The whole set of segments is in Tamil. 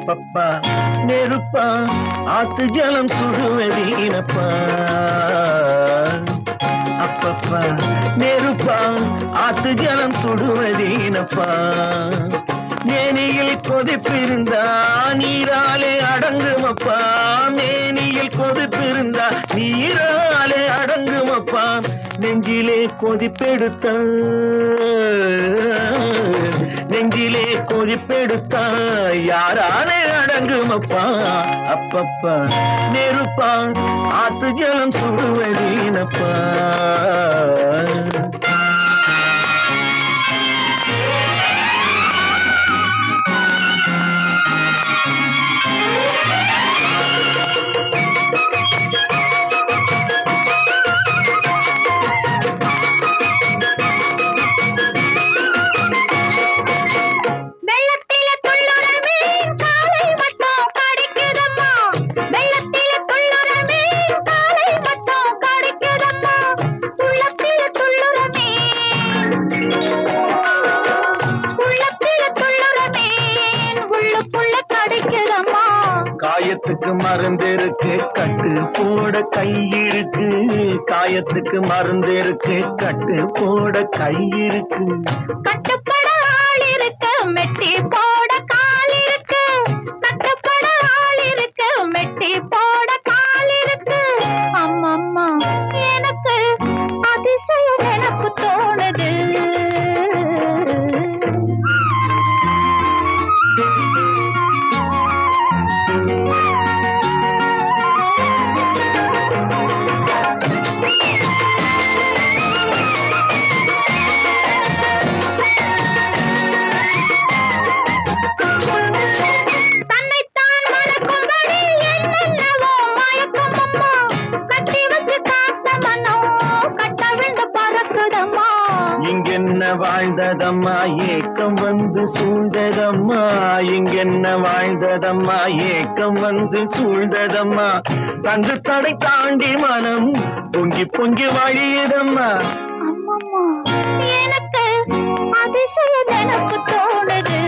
அப்பப்பா நெருப்பா ஆத்து ஜலம் சுடுவதீனப்பா அப்பப்பா நெருப்பா ஆத்து ஜலம் சுடுவதீனப்பா மேனியில் கொதிப்பிருந்தா நீராலே அடங்குமப்பா மேனியில் கொதிப்பிருந்தா நீராலே அடங்குமப்பா நெஞ்சிலே கொதிப்பெடுத்த நெஞ்சிலே கொதிப்பெடுத்தா யாராலே அடங்குமப்பா அப்பப்பா நெருப்பா ஆத்து ஜலம் சுடுவதீனப்பா காயத்துக்கு மருந்து இருக்கு கட்டு போட கை இருக்கு காயத்துக்கு மருந்து இருக்கு கட்டு போட கை இருக்கு கட்டுப்பட ஆள் இருக்கு மெட்டி போட கால் இருக்கு கட்டுப்பட ஆள் இருக்கு மெட்டி போட கால் இருக்கு அம்மம்மா எனக்கு அதிசயம் எனக்கு தோணுது இங்கென்ன வாழ்ந்ததம்மா ஏக்கம் வந்து சூழ்ந்ததம்மா இங்கென்ன வாழ்ந்ததம்மா ஏக்கம் வந்து சூழ்ந்ததம்மா தங்கு தடை தாண்டி மனம் பொங்கி பொங்கி வழியதம்மா அம்மம்மா எனக்கு அதிசயம் எனக்கு தோணுது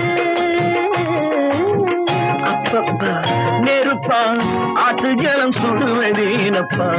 அப்பப்பா நெருப்பா ஆத்து ஜலம் சுடுவதேனப்பா